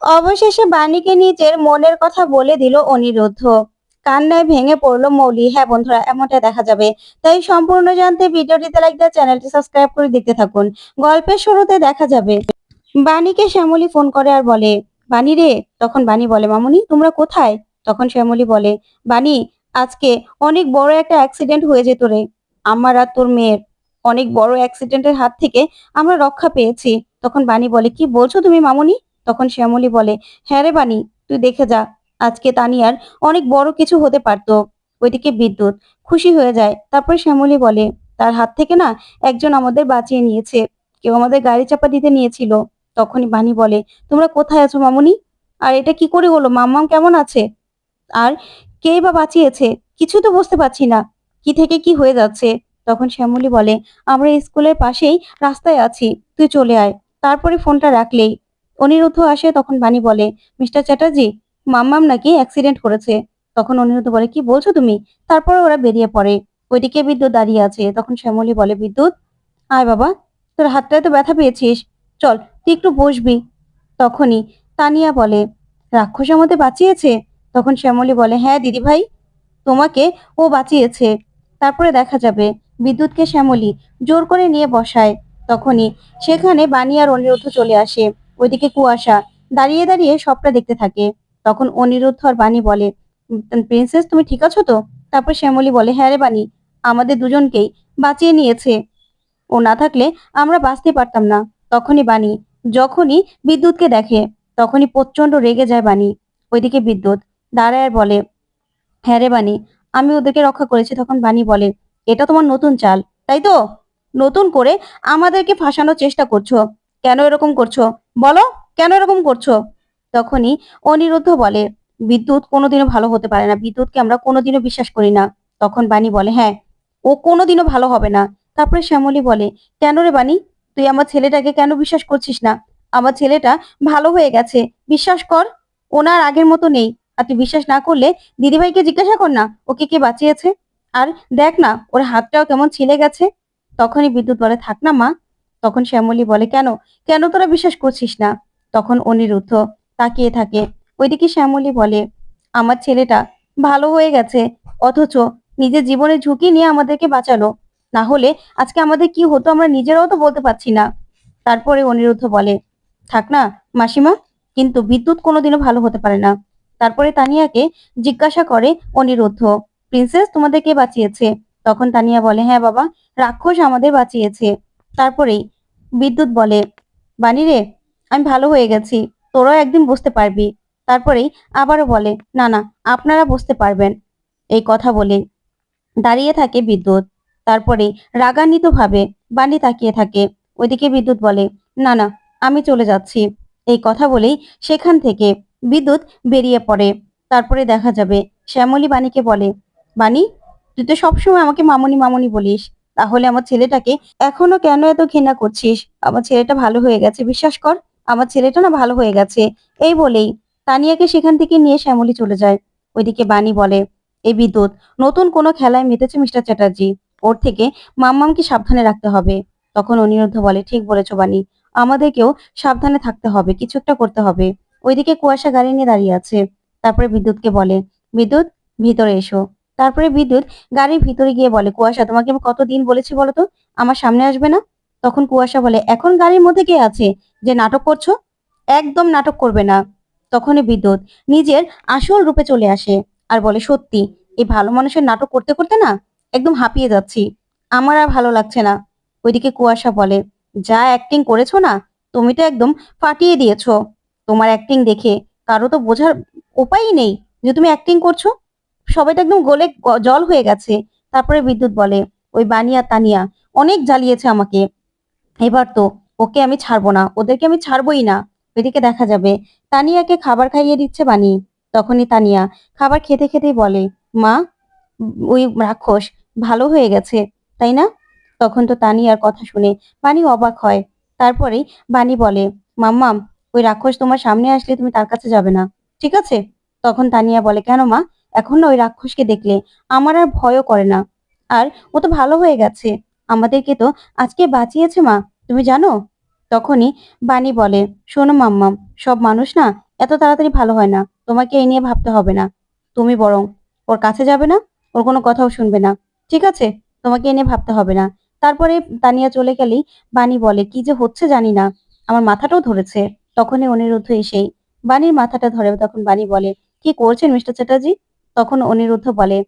অবশেষে বাণীকে নিজের মনের কথা বলে দিল অনিরুদ্ধ। কান্নায় ভেঙে পড়লো মৌলি। হ্যাঁ বন্ধুরা, এমনটা দেখা যাবে। তাই সম্পূর্ণ জানতে ভিডিওটিতে লাইক দিয়ে চ্যানেলটি সাবস্ক্রাইব করে দেখতে থাকুন। গল্পের শুরুতে দেখা যাবে বাণীকে শ্যামলী ফোন করে আর বলে, বাণী রে। তখন বাণী বলে, মামুনি তোমরা কোথায়? তখন শ্যামলী বলে, বাণী, আজকে অনেক বড় একটা অ্যাক্সিডেন্ট হয়ে যেত রে। আমার আর তোর মেয়ের অনেক বড় অ্যাক্সিডেন্টের হাত থেকে আমরা রক্ষা পেয়েছি। তখন বাণী বলে, কি বলছো তুমি মামুনি? তখন শ্যামলী বলে, হ্যাঁ রে বাণী, তুই দেখে যা, আজকে তানিয়ার অনেক বড় কিছু হতে পারতো। ওইদিকে বিদ্যুৎ খুশি হয়ে যায়। তারপর শ্যামলী বলে, তার হাত থেকে না একজন আমাদের বাঁচিয়ে নিয়েছে, কেউ আমাদের গাড়ি চাপা দিতে নিয়েছিল। তখনই বাণী বলে, তোমরা কোথায় আছো মামুনি? আর এটা কি করে হলো? মাম্মাম কেমন আছে? আর কে বা বাঁচিয়েছে? কিছু তো বুঝতে পারছি না, কি থেকে কি হয়ে যাচ্ছে। তখন শ্যামলী বলে, আমরা স্কুলের পাশেই রাস্তায় আছি, তুই চলে আয়। তারপরে ফোনটা রাখলেই অনিরুদ্ধ আসে। তখন বাণী বলে, মিস্টার চ্যাটার্জি, মাম্মাম নাকি অ্যাক্সিডেন্ট করেছে। তখন অনিরুদ্ধ বলে, কি বলছো তুমি? তারপরে ওরা বেরিয়ে পড়ে। ওইদিকে বিদ্যুৎ দাঁড়িয়ে আছে। তখন শ্যামলী বলে, বিদ্যুৎ, আয় বাবা, তোর হাতটায় তো ব্যথা পেয়েছিস, চল তুই একটু বসবি। তখনই তানিয়া বলে, রাক্ষস আমাদের বাঁচিয়েছে? তখন শ্যামলী বলে, হ্যাঁ দিদি ভাই, তোমাকে ও বাঁচিয়েছে। তারপরে দেখা যাবে বিদ্যুৎকে শ্যামলী জোর করে নিয়ে বসায়। তখনই সেখানে বাণী আর অনিরুদ্ধ চলে আসে। ওইদিকে কুয়াশা দাঁড়িয়ে দাঁড়িয়ে সবটা দেখতে থাকে। তখন অনিরুদ্ধ আর বাণী বলে, প্রিন্সেস তুমি ঠিক আছো তো? তারপর শ্যামলী বলে, হ্যাঁ রে বাণী, আমাদের দুজনকেই বাঁচিয়ে নিয়েছে। ও না থাকলে আমরা বাঁচতে পারতাম না। তখনই বাণী যখনই বিদ্যুৎকে দেখে তখনই প্রচন্ড রেগে যায় বাণী। ওইদিকে বিদ্যুৎ দাঁড়ায় আর বলে, হ্যাঁ রে বাণী, আমি ওদেরকে রক্ষা করেছি। তখন বাণী বলে, এটা তোমার নতুন চাল, তাই তো? নতুন করে আমাদেরকে ফাঁসানোর চেষ্টা করছো? কেন এরকম করছো বলো, কেন এরকম করছো? তখনই অনিরুদ্ধ বলে, বিদ্যুৎ কোনোদিনও ভালো হতে পারে না, বিদ্যুৎকে আমরা কোনোদিনও বিশ্বাস করি না। তখন বাণী বলে, হ্যাঁ, ও কোনোদিনও ভালো হবে না। তারপরে শ্যামলী বলে, কেন রে বাণী, তুই আমার ছেলেটাকে কেন বিশ্বাস করছিস না? আমার ছেলেটা ভালো হয়ে গেছে, বিশ্বাস কর। ওনার আগের মতো নেই। আর তুই বিশ্বাস না করলে দিদিভাইকে জিজ্ঞাসা কর না ওকে কে বাঁচিয়েছে। আর দেখ না ওর হাতটাও কেমন ছিলে গেছে। তখনই বিদ্যুৎ বলে, থাক না মা। তখন শ্যামলী বলে, কেন, কেন তোরা বিশ্বাস করছিস না? তখন অনিরুদ্ধ তাকিয়ে থাকে। ওইদিকে শ্যামলী বলে, আমার ছেলেটা ভালো হয়ে গেছে, অথচ নিজের জীবনের ঝুঁকি নিয়ে আমাদেরকে বাঁচালো। না হলে আজকে আমাদের কি হতো আমরা নিজেরাও তো বলতে পারছি না। তারপরে অনিরুদ্ধ বলে, থাক না মাসিমা, কিন্তু বিদ্যুৎ কোনোদিনও ভালো হতে পারে না। তারপরে তানিয়াকে জিজ্ঞাসা করে অনিরুদ্ধ, প্রিন্সেস তোমাদের কে বাঁচিয়েছে? তখন তানিয়া বলে, হ্যাঁ বাবা, রাক্ষস আমাদের বাঁচিয়েছে। তারপরেই বিদ্যুৎ বলে, বানি রে, আমি ভালো হয়ে গেছি, তোরাও একদিন বুঝতে পারবি। তারপরেই আবারও বলে, না না, আপনারা বুঝতে পারবেন। এই কথা বলে দাঁড়িয়ে থাকে বিদ্যুৎ। তারপরে রাগান্বিত ভাবে বাণী তাকিয়ে থাকে। ওইদিকে বিদ্যুৎ বলে, না না, আমি চলে যাচ্ছি। এই কথা বলেই সেখান থেকে বিদ্যুৎ বেরিয়ে পড়ে। তারপরে দেখা যাবে শ্যামলী বাণীকে বলে, বাণী, তুই তো সবসময় আমাকে মামুনি মামুনি বলিস, তাহলে আমার ছেলেটাকে এখনো কেন এত ঘৃণা করছিস? আমার ছেলেটা ভালো হয়ে গেছে, বিশ্বাস কর, আমার ছেলেটা না ভালো হয়ে গেছে। এই বলেই তানিয়াকে সেখান থেকে নিয়ে শ্যামলী চলে যায়। ওইদিকে বাণী বলে, এই বিদ্যুৎ নতুন কোনো খেলায় মেতেছে মিস্টার চ্যাটার্জি, ওর থেকে মাম্মামকে সাবধানে রাখতে হবে। তখন অনিরুদ্ধ বলে, ঠিক বলেছো বাণী, আমাদেরকেও সাবধানে থাকতে হবে, কিছু একটা করতে হবে। ওইদিকে কুয়াশা গাড়ি নিয়ে দাঁড়িয়ে আছে। তারপরে বিদ্যুৎকে বলে, বিদ্যুৎ, ভিতরে এসো। তারপরে বিদ্যুৎ গাড়ির ভিতরে গিয়ে বলে, কুয়াশা, তোমাকে আমি কতদিন বলেছি বলো তো আমার সামনে আসবে না? তখন কুয়াশা বলে, এখন গাড়ির মধ্যে কে আছে যে নাটক করছো? একদম নাটক করবে না। তখনই বিদ্যুৎ নিজের আসল রূপে চলে আসে আর বলে, সত্যি এই ভালো মানুষের নাটক করতে করতে না একদম হাঁপিয়ে যাচ্ছি, আমার আর ভালো লাগছে না। ওইদিকে কুয়াশা বলে, যা অ্যাক্টিং করেছো না, তুমি তো একদম ফাটিয়ে দিয়েছো। তোমার অ্যাক্টিং দেখে কারো তো বোঝার উপায়ই নেই যে তুমি অ্যাক্টিং করছো। সবাই তো একদম গলে জল হয়ে গেছে। তারপরে বিদ্যুৎ বলে, ওই বানিয়া তানিয়া অনেক জ্বালিয়েছে আমাকে, এবার তো ওকে আমি ছাড়বো না, ওদেরকে আমি ছাড়বোই না। ওইদিকে দেখা যাবে তানিয়াকে খাবার খাইয়ে দিচ্ছে বানি। তখনই তানিয়া খাবার খেতে খেতেই বলে, মা, ওই রাক্ষস ভালো হয়ে গেছে, তাই না? তখন তো তানিয়ার কথা শুনে বানি অবাক হয়। তারপরেই বানি বলে, মাম্মাম, ওই রাক্ষস তোমার সামনে আসলে তুমি তার কাছে যাবে না, ঠিক আছে? তখন তানিয়া বলে, কেন মা, এখন না ওই রাক্ষসকে দেখলে আমার আর ভয়ও করে না। আর ও তো ভালো হয়ে গেছে, আমাদেরকে তো আজকে বাঁচিয়েছে মা, তুমি জানো? তখনই বানি বলে, শোনো মাম্মাম, সব মানুষ না এত তাড়াতাড়ি ভালো হয় না। তোমাকে এই নিয়ে ভাবতে হবে না। তুমি বরং ওর কাছে যাবে না, ওর কোনো কথাও শুনবে না। ঠিক আছে? তোমাকে এ নিয়ে ভাবতে হবে না। তারপরে তানিয়া চলে গেলেই বাণী বলে, কি যে হচ্ছে জানি না। আমার মাথাটাও ধরেছে। তখনই অনিরুদ্ধ এসেই বাণীর মাথাটা ধরে। তখন বাণী বলে, কি করছেন মিস্টার চ্যাটার্জি? তখন অনিরুদ্ধ বলে,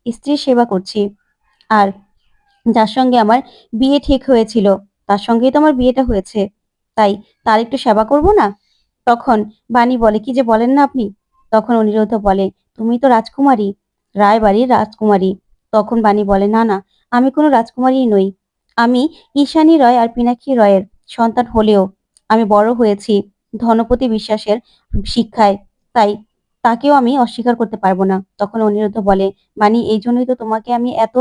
স্ত্রীর সেবা করছি। আর যার সঙ্গে আমার বিয়ে ঠিক হয়েছিল তার সঙ্গেই তো আমার বিয়েটা হয়েছে, তাই তার একটু সেবা করব না? তখন বাণী বলে, কি যে বলেন না আপনি? তখন অনিরুদ্ধ বলে, তুমি তো রাজকুমারী, রায়বাড়ির রাজকুমারী। তখন বাণী বলে, না না, আমি কোনো রাজকুমারী নই। আমি ঈশানী রয় আর পিনাক্ষী রয়ের সন্তান হলেও আমি বড় হয়েছি ধনপতি বিশ্বাসের শিক্ষায়, তাই তাকেও আমি অস্বীকার করতে পারবো না। তখন অনিরুদ্ধ বলে, বাণী, এই জন্যই তো তোমাকে আমি এত।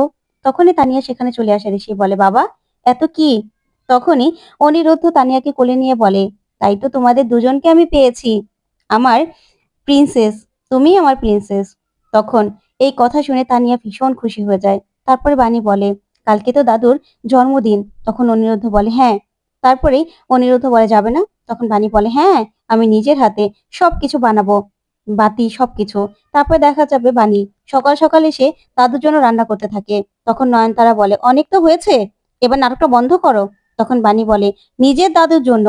তখনই তানিয়া সেখানে চলে আসে। ঋষি বলে, বাবা, এত কি? তখনই অনিরুদ্ধ তানিয়াকে কোলে নিয়ে বলে, তাই তো তোমাদের দুজনকে আমি পেয়েছি, আমার প্রিন্সেস, তুমি আমার প্রিন্সেস। তখন এই কথা শুনে তানিয়া ভীষণ খুশি হয়ে যায়। তারপরে বাণী বলে, কালকে তো দাদুর জন্মদিন। তখন অনিরুদ্ধ বলে, হ্যাঁ। তারপরেই অনিরুদ্ধ বলে, যাবে না? তখন বাণী বলে, হ্যাঁ, আমি নিজের হাতে সবকিছু বানাবো, বাতি সবকিছু। তারপরে দেখা যাবে বাণী সকাল সকাল এসে দাদুর জন্য রান্না করতে থাকে। তখন নয়নতারা বলে, অনেক তো হয়েছে, এবার নাটকটা বন্ধ করো। তখন বাণী বলে, নিজের দাদুর জন্য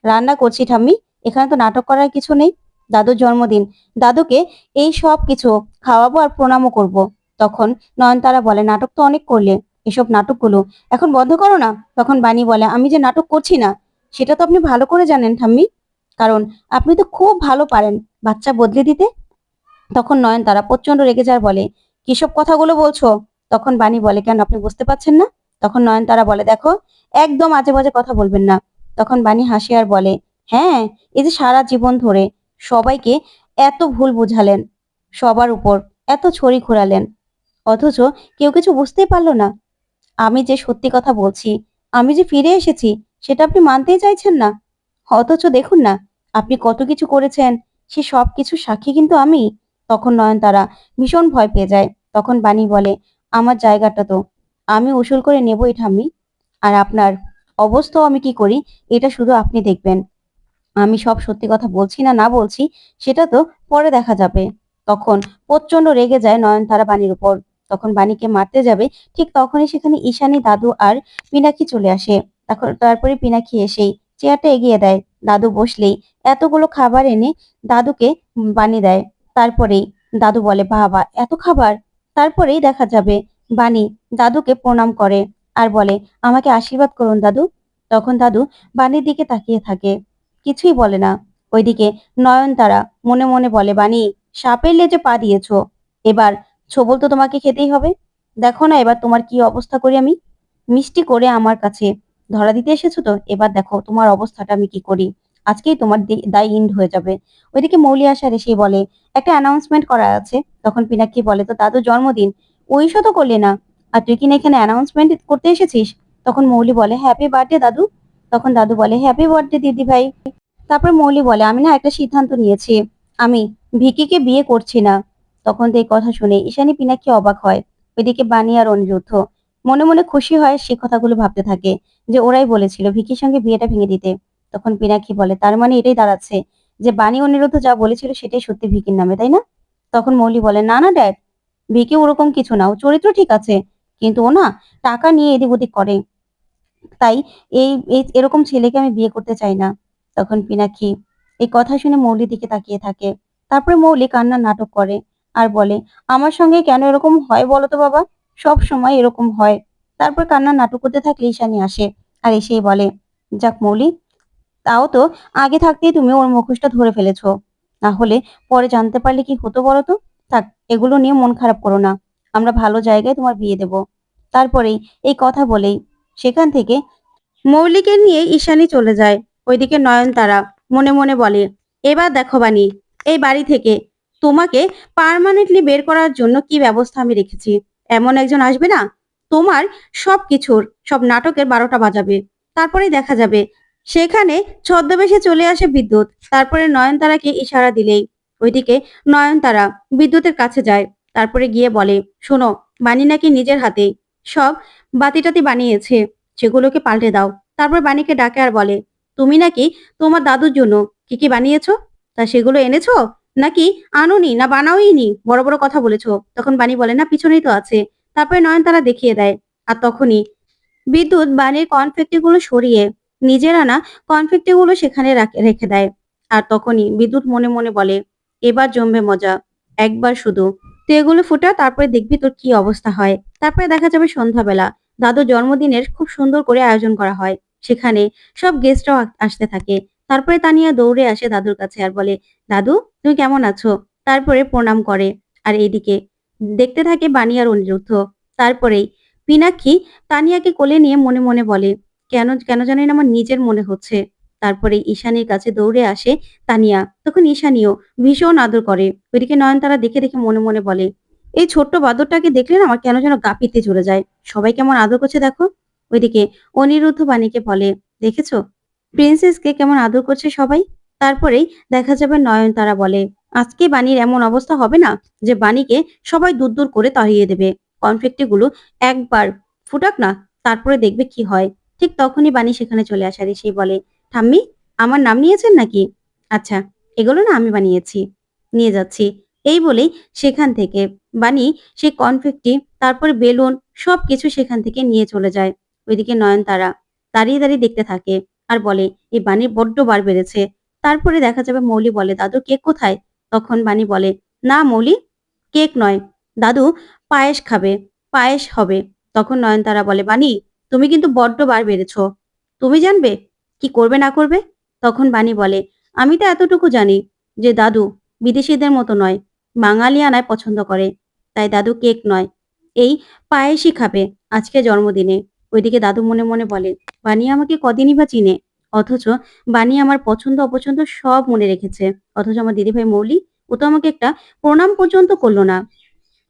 রান্না করছি ঠাম্মি, এখানে তো নাটক করার কিছু নেই। দাদুর জন্মদিন, দাদুকে এই সব কিছু খাওয়াবো আর প্রণামও করব। তখন নয়নতারা বলে, নাটক তো অনেক করলে, এসব নাটকগুলো এখন বন্ধ করো না। তখন বাণী বলে, আমি যে নাটক করছি না সেটা তো আপনি ভালো করে জানেন ঠাম্মি, কারণ আপনি তো খুব ভালো পারেন বাচ্চা বদলে দিতে। তখন নয়নতারা প্রচন্ড রেগে যায়, বলে, কিসব কথাগুলো বলছো? তখন বাণী বলে, কেন আপনি বুঝতে পারছেন না? তখন নয়নতারা বলে, দেখো, একদম আজে বাজে কথা বলবেন না। তখন বাণী হাসি আর বলে, হ্যাঁ, এই যে সারা জীবন ধরে সবাইকে এত ভুল বুঝালেন, সবার উপর এত ছড়ি ঘোরালেন, অথচ কেউ কিছু বুঝতেই পারলো না। আমি যে সত্যি কথা বলছি, আমি যে ফিরে এসেছি, সেটা আপনি মানতেই চাইছেন না। অথচ দেখুন না, আপনি কত কিছু করেছেন, সে সব কিছু সাক্ষী কিন্তু আমি। তখন নয়নতারা ভীষণ ভয় পেয়ে যায়। তখন বাণী বলে, আমার জায়গাটা তো আমি উসুল করে নেবই ঠাম্মি, আর আপনার অবস্থাও আমি কি করি এটা শুধু আপনি দেখবেন। আমি সব সত্যি কথা বলছি না না বলছি সেটা তো পরে দেখা যাবে। তখন প্রচন্ড রেগে যায় নয়নতারা বাণীর উপর। তখন বাণীকে মারতে যাবে, ঠিক তখনই সেখানে ঈশানী, দাদু আর পিনাকি চলে আসে। তখন তারপরে পিনাকি এসেই চেয়ারটা এগিয়ে দেয়। দাদু বসলেই এতগুলো খাবার এনে দাদুকে বাণী দেয়। তারপরেই দাদু বলে, বাবা, এত খাবার! তারপরেই দেখা যাবে বাণী দাদুকে প্রণাম করে আর বলে, আমাকে আশীর্বাদ করুন দাদু। তখন দাদু বাণীর দিকে তাকিয়ে থাকে, কিছুই বলে না। ওইদিকে নয়নতারা মনে মনে বলে, বাণী, সাপের লেজে পা দিয়েছো, এবার ছোবল তো তোমাকে খেতেই হবে। দেখো না এবার তোমার কি অবস্থা করি আমি। মিষ্টি করে আমার কাছে ধরা দিতে এসেছো তো, এবার দেখো তোমার অবস্থাটা আমি কি করি। আজকেই তোমার দায় ইন্ড হয়ে যাবে। ওইদিকে মৌলি আসার এসেই বলে, একটা অ্যানাউন্সমেন্ট করা আছে। তখন পিনাকি বলে, তো দাদুর জন্মদিন, ওইসব তো করলে না, আর তুই কিনা এখানে অ্যানাউন্সমেন্ট করতে এসেছিস? তখন মৌলি বলে, হ্যাপি বার্থডে দাদু। তখন দাদু বলে, হ্যাপি বার্থডে দিদি ভাই। তারপর মৌলি বলে, আমি না একটা সিদ্ধান্ত নিয়েছি, আমি ভিকিকে বিয়ে করছি না। তখন তো এই কথা শুনে ঈশানী, পিনাকি অবাক হয়। ওইদিকে বাণী আর অনিরুদ্ধ মনে মনে খুশি হয়, সে কথাগুলো ভাবতে থাকে যে ওরাই বলেছিল ভিকির সঙ্গে বিয়েটা ভেঙে দিতে। তখন পিনাকি বলে, তার মানে এটাই দাঁড়াচ্ছে যে বাণী অনিরুদ্ধ যা বলেছিল সেটাই সত্যি ভিকির নামে, তাই না? তখন মৌলি বলে, না না ড্যাড, ভিকি ওরকম কিছু না, ও চরিত্র ঠিক আছে, কিন্তু ও না টাকা নিয়ে এদিক ওদিক করে, তাই এরকম ছেলেকে আমি বিয়ে করতে চাই না। তখন পিনাক্ষী এই কথা শুনে মৌলির দিকে তাকিয়ে থাকে। তারপরে মৌলি কান্নার নাটক করে আর বলে, আমার সঙ্গে কেন এরকম হয় বলো তো বাবা, সব সময় এরকম হয়। তারপর কান্নার নাটক করতে থাকলে ঈশানী আসে আর এসেই বলে, যাক মৌলি, তাও তো আগে থাকতেই তুমি ওর মুখোশটা ধরে ফেলেছো, না হলে পরে জানতে পারলে কি হতো বলো তো। থাক, এগুলো নিয়ে মন খারাপ করো না, আমরা ভালো জায়গায় তোমার বিয়ে দেব। তারপরেই এই কথা বলেই সেখান থেকে মৌলিকে নিয়ে ঈশানী চলে যায়। ওইদিকে নয়নতারা মনে মনে বলে, এবার দেখো বানি, এই বাড়ি থেকে তোমাকে পার্মানেন্টলি বের করার জন্য কি ব্যবস্থা আমি রেখেছি। এমন একজন আসবে না, তোমার সবকিছুর সব নাটকের 12টা বাজাবে। তারপরেই দেখা যাবে সেখানে ছদ্মবেশে চলে আসে বিদ্যুৎ। তারপরে নয়নতারাকে ইশারা দিলেই ওইদিকে নয়নতারা বিদ্যুতের কাছে যায়। তারপরে গিয়ে বলে, শোনো, বানি নাকি নিজের হাতে সব বাতিটাতি বানিয়েছে, সেগুলোকে পাল্টে দাও। তারপর বাণীকে ডাকে আর বলে, তুমি নাকি তোমার দাদুর জন্য কি কি বানিয়েছো? তা সেগুলো এনেছো নাকি আনোনি না বানাওইনি? বড় বড় কথা বলেছো। তখন বাণী বলে না পিছনেই তো আছে। তারপরে নয়নতারা দেখিয়ে দেয়। আর তখনই বিদ্যুৎ বাণীর কনফেক্টিগুলো সরিয়ে নিজের আনা কনফেক্টিগুলো সেখানে রেখে দেয়। আর তখনই বিদ্যুৎ মনে মনে বলে, এবার জমবে মজা, একবার শুধু। তুই এগুলো ফুটা, তারপরে দেখবি তোর কি অবস্থা হয়। তারপরে দেখা যাবে সন্ধ্যাবেলা দাদুর জন্মদিনের খুব সুন্দর করে আয়োজন করা হয়। সেখানে সব গেস্টরাও আসতে থাকে। তারপরে তানিয়া দৌড়ে আসে দাদুর কাছে আর বলে, দাদু তুমি কেমন আছো? তারপরে প্রণাম করে। আর এইদিকে দেখতে থাকে বাণী আর অনিরুদ্ধ। তারপরেই পিনাক্ষী তানিয়াকে কোলে নিয়ে মনে মনে বলে, কেন কেন জানি না আমার নিজের মনে হচ্ছে। তারপরে ঈশানীর কাছে দৌড়ে আসে তানিয়া। তখন ঈশানীও ভীষণ আদর করে। ওইদিকে নয়নতারা দেখে দেখে মনে মনে বলে, এই ছোট্ট বাদরটাকে দেখলে না আমার কেন যেন গা পিত্তে চলে যায়। সবাই কেমন আদর করছে দেখো। ওইদিকে অনিরুদ্ধ বাণীকে বলে, দেখেছো প্রিন্সেসকে কেমন আদর করছে সবাই। তারপরেই দেখা যাবে নয়নতারা বলে, আজকে বাণীর এমন অবস্থা হবে না যে বাণীকে সবাই দূর দূর করে তাড়িয়ে দেবে। কনফেক্টি গুলো একবার ফুটাক না, তারপরে দেখবে কি হয়। ঠিক তখনই বাণী সেখানে চলে আসে আর এসেই বলে, ঠাম্মি আমার নাম নিয়েছেন নাকি? আচ্ছা, এগুলো না আমি বানিয়েছি, নিয়ে যাচ্ছি। এই বলেই সেখান থেকে বাণী সেই কনফেক্টি তারপরে বেলুন সবকিছু সেখান থেকে নিয়ে চলে যায়। ওইদিকে নয়নতারা দাঁড়িয়ে দাঁড়িয়ে দেখতে থাকে আর বলে, এই বাণীর বড্ড বার বেড়েছে। তারপরে দেখা যাবে মৌলি বলে, দাদু কেক কোথায়? তখন বাণী বলে, না মৌলি, কেক নয়, দাদু পায়েস খাবে, পায়েস হবে। তখন নয়নতারা বলে, বাণী তুমি কিন্তু বড্ড বার বেড়েছো, তুমি জানবে কি করবে না করবে। তখন বাণী বলে, আমি তো এতটুকু জানি যে দাদু বিদেশিদের মতো নয়, বাঙালিয়ানায় পছন্দ করে, তাই দাদু কেক নয়, এই পায়েসই খাবে আজকে জন্মদিনে। ওইদিকে দাদু মনে মনে বলে, বাণী আমাকে কদিনই বা চিনে, অথচ বাণী আমার পছন্দ অপছন্দ সব মনে রেখেছে। অথচ আমার দিদিভাই মৌলি, ও তো আমাকে একটা প্রণাম পর্যন্ত করলো না।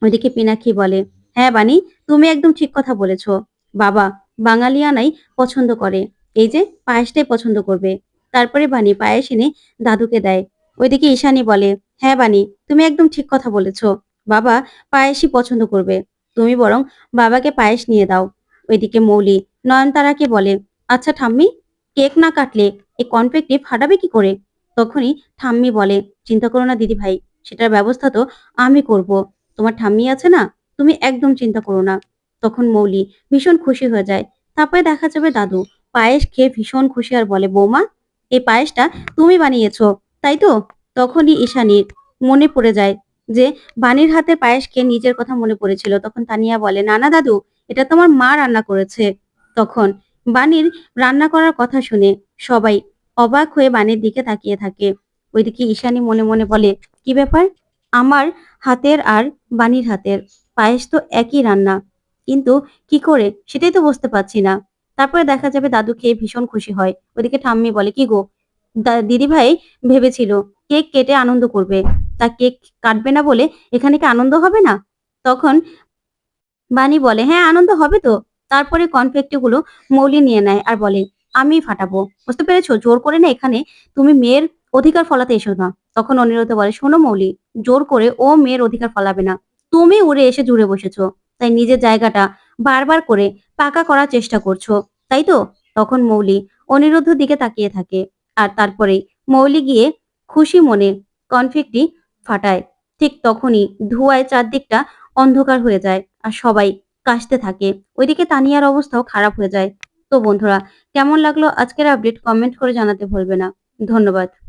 ওইদিকে পিনাক্ষী বলে, হ্যাঁ বাণী তুমি একদম ঠিক কথা বলেছ। বাবা বাঙালিয়ানাই পছন্দ করে, এই যে পায়েসটাই পছন্দ করবে। তারপরে বাণী পায়েস এনে দাদুকে দেয়। ওইদিকে ঈশানী বলে, হ্যাঁ বাণী তুমি একদম ঠিক কথা বলেছ, বাবা পায়েসই পছন্দ করবে, তুমি বরং বাবাকে পায়েস নিয়ে দাও। ওইদিকে মৌলি নয়নতারাকে বলে, আচ্ছা ঠাম্মি, কেক না কাটলে এই কনফেক্টে ফাটাবে কি করে? তখনই ঠাম্মি বলে, চিন্তা করো না দিদি ভাই, সেটার ব্যবস্থা তো আমি করব, তোমার ঠাম্মি আছে না, তুমি একদম চিন্তা করো না। তখন মৌলি ভীষণ খুশি হয়ে যায়। তারপরে দেখা যাবে দাদু পায়েস খেয়ে ভীষণ খুশি আর বলে, বৌমা এই পায়েসটা তুমি বানিয়েছো তাই তো? তখনই ঈশানীর মনে পড়ে যায় যে বাণীর হাতের পায়েস খেয়ে নিজের কথা মনে পড়েছিল। তখন তানিয়া বলে, না না দাদু, এটা তো আমার মা রান্না করেছে। তখন বাণীর রান্না করার কথা শুনে সবাই অবাক হয়ে বাণীর দিকে তাকিয়ে থাকে। ওইদিকে ঈশানী মনে মনে বলে, কি ব্যাপার, আমার হাতের আর বাণীর হাতের পায়েস তো একই রান্না, কিন্তু কি করে সেটাই তো বুঝতে পারছি না। তারপরে দেখা যাবে দাদু খেয়ে ভীষণ খুশি হয়। ওদিকে ঠাম্মি বলে, কি গো, দিদি ভাই ভেবেছিল কেক কেটে আনন্দ করবে, তা কেক কাটবে না বলে এখানে কি আনন্দ হবে না? তখন বানি বলে, হ্যাঁ আনন্দ হবে তো। তারপরে কনফেক্টি গুলো মৌলি নিয়ে নেয় আর বলে, আমি ফাটাবো, বুঝতে পেরেছো, জোর করে না এখানে তুমি মেয়ের অধিকার ফলাতে এসো না। তখন অনিরুদ্ধ বলে, শোনো মৌলি, জোর করে ও মেয়ের অধিকার ফলাবে না, তুমি উড়ে এসে জুড়ে বসেছো, তাই নিজের জায়গাটা বারবার করে পাকা করার চেষ্টা করছো, তাই তো? তখন মৌলি অনিরুদ্ধর দিকে তাকিয়ে থাকে। আর তারপরে মৌলি গিয়ে খুশি মনে কনফেক্টি ফাটায়। ঠিক তখনই ধোঁয়ায় চারদিকটা অন্ধকার হয়ে যায় আর সবাই কাশতে থাকে। ওইদিকে তানিয়ার অবস্থাও খারাপ হয়ে যায়। তো বন্ধুরা, কেমন লাগলো আজকের আপডেট কমেন্ট করে জানাতে ভুলবে না। ধন্যবাদ।